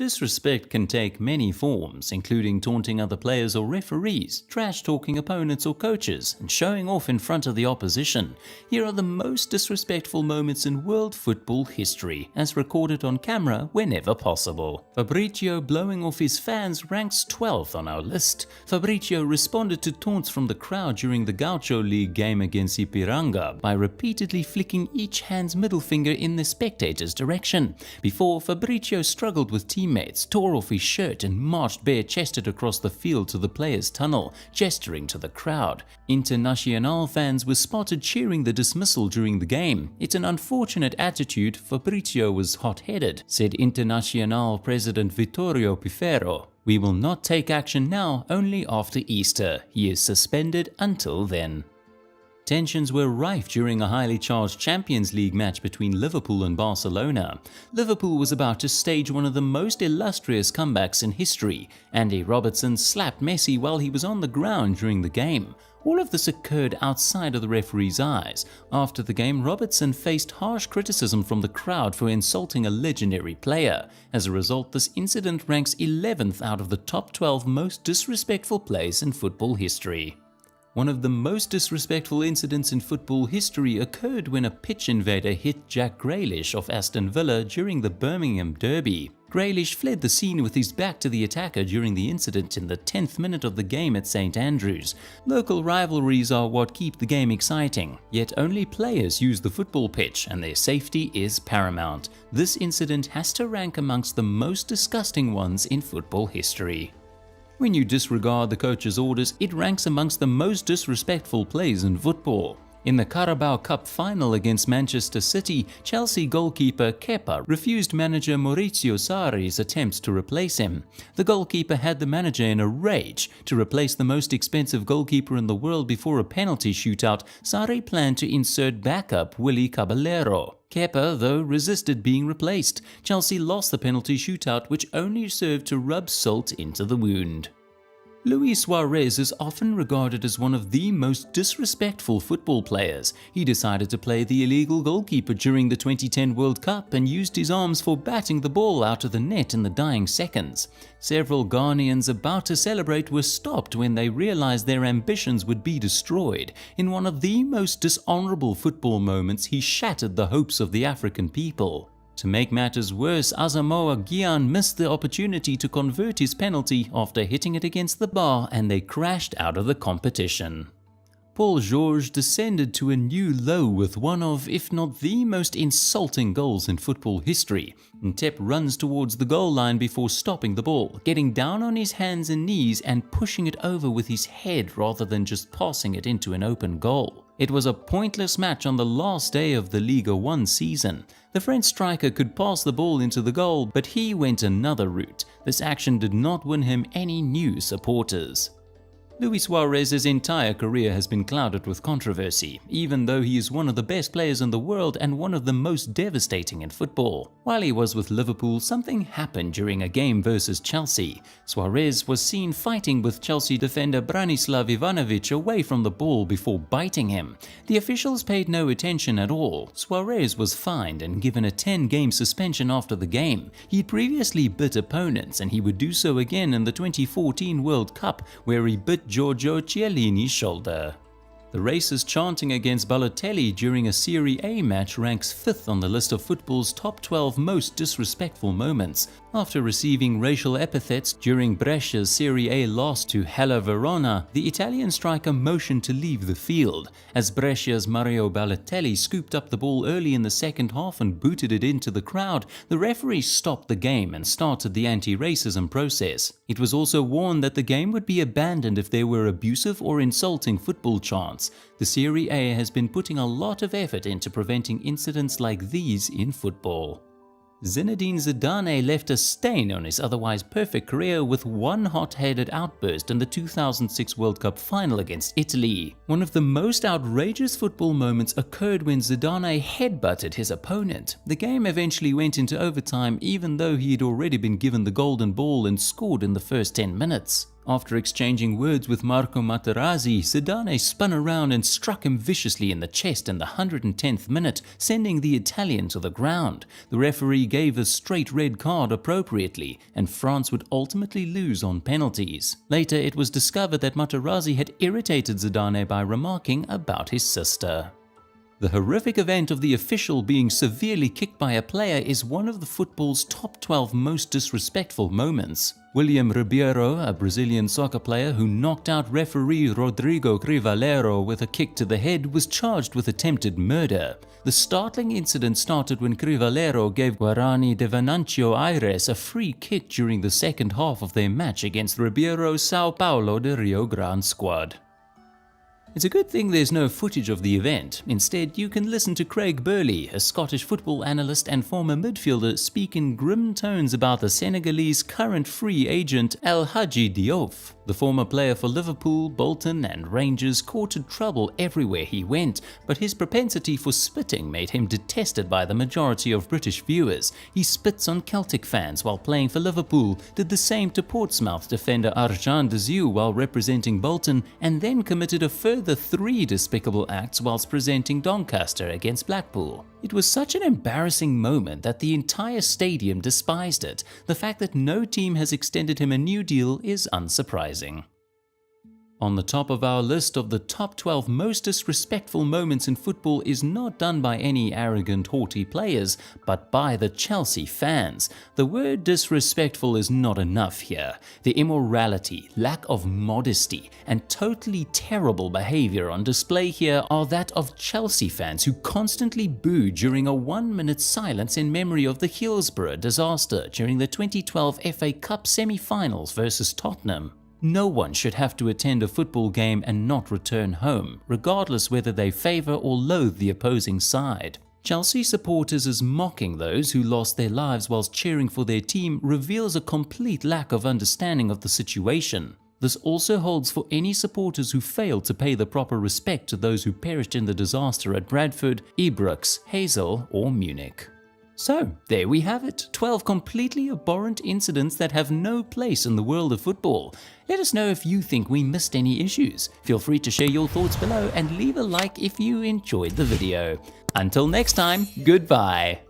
Disrespect can take many forms, including taunting other players or referees, trash-talking opponents or coaches, and showing off in front of the opposition. Here are the most disrespectful moments in world football history, as recorded on camera whenever possible. Fabrizio blowing off his fans ranks 12th on our list. Fabrizio responded to taunts from the crowd during the Gaucho League game against Ipiranga by repeatedly flicking each hand's middle finger in the spectator's direction. Before, Fabrizio struggled with teammates, tore off his shirt and marched bare-chested across the field to the players' tunnel, gesturing to the crowd. Internacional fans were spotted cheering the dismissal during the game. "It's an unfortunate attitude, Fabrizio was hot-headed," said Internacional president Vittorio Pifero. "We will not take action now, only after Easter. He is suspended until then." Tensions were rife during a highly charged Champions League match between Liverpool and Barcelona. Liverpool was about to stage one of the most illustrious comebacks in history. Andy Robertson slapped Messi while he was on the ground during the game. All of this occurred outside of the referee's eyes. After the game, Robertson faced harsh criticism from the crowd for insulting a legendary player. As a result, this incident ranks 11th out of the top 12 most disrespectful plays in football history. One of the most disrespectful incidents in football history occurred when a pitch invader hit Jack Grealish of Aston Villa during the Birmingham Derby. Grealish fled the scene with his back to the attacker during the incident in the 10th minute of the game at St Andrews. Local rivalries are what keep the game exciting, yet only players use the football pitch and their safety is paramount. This incident has to rank amongst the most disgusting ones in football history. When you disregard the coach's orders, it ranks amongst the most disrespectful plays in football. In the Carabao Cup final against Manchester City, Chelsea goalkeeper Kepa refused manager Maurizio Sarri's attempts to replace him. The goalkeeper had the manager in a rage. To replace the most expensive goalkeeper in the world before a penalty shootout, Sarri planned to insert backup Willy Caballero. Kepa, though, resisted being replaced. Chelsea lost the penalty shootout, which only served to rub salt into the wound. Luis Suarez is often regarded as one of the most disrespectful football players. He decided to play the illegal goalkeeper during the 2010 World Cup and used his arms for batting the ball out of the net in the dying seconds. Several Ghanaians about to celebrate were stopped when they realized their ambitions would be destroyed. In one of the most dishonorable football moments, he shattered the hopes of the African people. To make matters worse, Asamoah Gyan missed the opportunity to convert his penalty after hitting it against the bar and they crashed out of the competition. Paul George descended to a new low with one of, if not the most insulting goals in football history. Ntep runs towards the goal line before stopping the ball, getting down on his hands and knees and pushing it over with his head rather than just passing it into an open goal. It was a pointless match on the last day of the Liga 1 season. The French striker could pass the ball into the goal, but he went another route. This action did not win him any new supporters. Luis Suarez's entire career has been clouded with controversy, even though he is one of the best players in the world and one of the most devastating in football. While he was with Liverpool, something happened during a game versus Chelsea. Suarez was seen fighting with Chelsea defender Branislav Ivanovic away from the ball before biting him. The officials paid no attention at all. Suarez was fined and given a 10-game suspension after the game. He'd previously bit opponents and he would do so again in the 2014 World Cup, where he bit Giorgio Chiellini's shoulder. The racist chanting against Balotelli during a Serie A match ranks 5th on the list of football's top 12 most disrespectful moments. After receiving racial epithets during Brescia's Serie A loss to Hellas Verona, the Italian striker motioned to leave the field. As Brescia's Mario Balotelli scooped up the ball early in the second half and booted it into the crowd, the referee stopped the game and started the anti-racism process. It was also warned that the game would be abandoned if there were abusive or insulting football chants. The Serie A has been putting a lot of effort into preventing incidents like these in football. Zinedine Zidane left a stain on his otherwise perfect career with one hot-headed outburst in the 2006 World Cup final against Italy. One of the most outrageous football moments occurred when Zidane headbutted his opponent. The game eventually went into overtime even though he had already been given the golden ball and scored in the first 10 minutes. After exchanging words with Marco Materazzi, Zidane spun around and struck him viciously in the chest in the 110th minute, sending the Italian to the ground. The referee gave a straight red card appropriately, and France would ultimately lose on penalties. Later, it was discovered that Materazzi had irritated Zidane by remarking about his sister. The horrific event of the official being severely kicked by a player is one of the football's top 12 most disrespectful moments. William Ribeiro, a Brazilian soccer player who knocked out referee Rodrigo Galero with a kick to the head, was charged with attempted murder. The startling incident started when Galero gave Guarani de Venancio Aires a free kick during the second half of their match against Ribeiro's Sao Paulo de Rio Grande squad. It's a good thing there's no footage of the event. Instead, you can listen to Craig Burley, a Scottish football analyst and former midfielder, speak in grim tones about the Senegalese current free agent El Hadji Diouf. The former player for Liverpool, Bolton and Rangers courted trouble everywhere he went, but his propensity for spitting made him detested by the majority of British viewers. He spits on Celtic fans while playing for Liverpool, did the same to Portsmouth defender Arjan Deziu while representing Bolton, and then committed a further 3 despicable acts whilst presenting Doncaster against Blackpool. It was such an embarrassing moment that the entire stadium despised it. The fact that no team has extended him a new deal is unsurprising. On the top of our list of the top 12 most disrespectful moments in football is not done by any arrogant, haughty players, but by the Chelsea fans. The word disrespectful is not enough here. The immorality, lack of modesty, and totally terrible behavior on display here are that of Chelsea fans who constantly booed during a 1-minute silence in memory of the Hillsborough disaster during the 2012 FA Cup semi-finals versus Tottenham. No one should have to attend a football game and not return home, regardless whether they favour or loathe the opposing side. Chelsea supporters mocking those who lost their lives whilst cheering for their team reveals a complete lack of understanding of the situation. This also holds for any supporters who failed to pay the proper respect to those who perished in the disaster at Bradford, Ibrox, Heysel or Munich. So, there we have it, 12 completely abhorrent incidents that have no place in the world of football. Let us know if you think we missed any issues. Feel free to share your thoughts below and leave a like if you enjoyed the video. Until next time, goodbye.